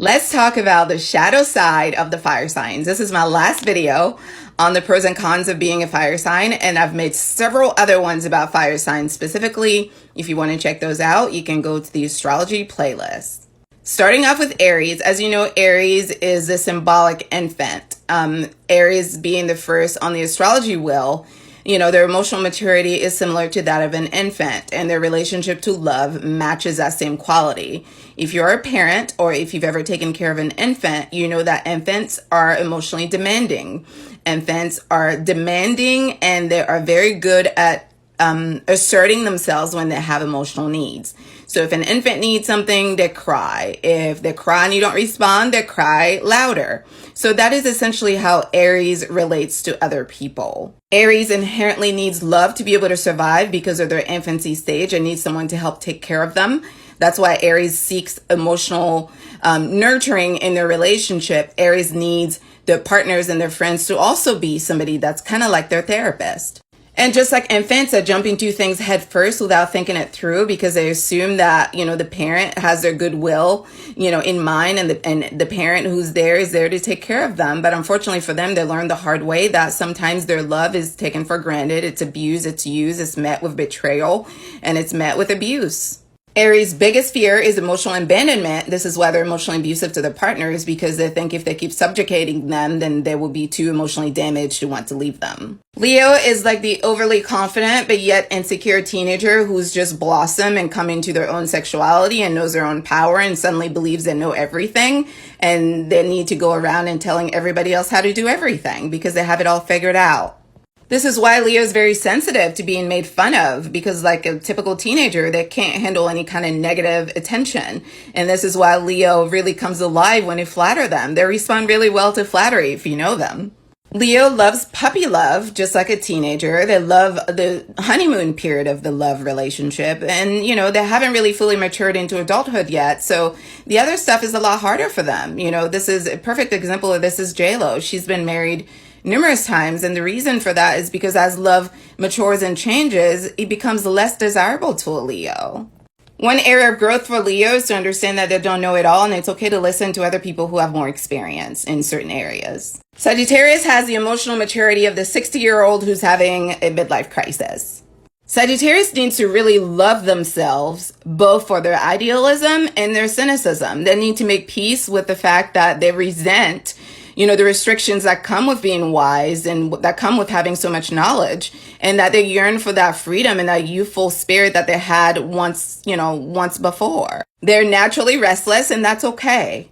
Let's talk about the shadow side of the fire signs. This is my last video on the pros and cons of being a fire sign, and I've made several other ones about fire signs specifically. If you want to check those out, you can go to the astrology playlist. Starting off with Aries, as you know, Aries is the symbolic infant. Aries being the first on the astrology wheel, their emotional maturity is similar to that of an infant, and their relationship to love matches that same quality. If you're a parent or if you've ever taken care of an infant, you know that infants are emotionally demanding. Infants are demanding and they are very good at asserting themselves when they have emotional needs. So if an infant needs something, they cry. If they cry and you don't respond, they cry louder. So that is essentially how Aries relates to other people. Aries inherently needs love to be able to survive because of their infancy stage and needs someone to help take care of them. That's why Aries seeks emotional nurturing in their relationship. Aries needs their partners and their friends to also be somebody that's kind of like their therapist. And just like infants that jump into things head first without thinking it through because they assume that, the parent has their goodwill, in mind, and the parent who's there is there to take care of them. But unfortunately for them, they learn the hard way that sometimes their love is taken for granted. It's abused, it's used, it's met with betrayal, and it's met with abuse. Aries' biggest fear is emotional abandonment. This is why they're emotionally abusive to their partners, because they think if they keep subjugating them, then they will be too emotionally damaged to want to leave them. Leo is like the overly confident but yet insecure teenager who's just blossomed and come into their own sexuality and knows their own power and suddenly believes they know everything, and they need to go around and telling everybody else how to do everything because they have it all figured out. This is why Leo is very sensitive to being made fun of, because like a typical teenager, they can't handle any kind of negative attention. And this is why Leo really comes alive when you flatter them. They respond really well to flattery if you know them. Leo loves puppy love, just like a teenager. They love the honeymoon period of the love relationship. And, they haven't really fully matured into adulthood yet. So the other stuff is a lot harder for them. This is a perfect example of this is J-Lo. She's been married numerous times, and the reason for that is because as love matures and changes, it becomes less desirable to a Leo. One area of growth for Leo is to understand that they don't know it all, and it's okay to listen to other people who have more experience in certain areas. Sagittarius has the emotional maturity of the 60-year-old who's having a midlife crisis. Sagittarius needs to really love themselves, both for their idealism and their cynicism. They need to make peace with the fact that they resent the restrictions that come with being wise and that come with having so much knowledge, and that they yearn for that freedom and that youthful spirit that they had once before. They're naturally restless, and that's okay.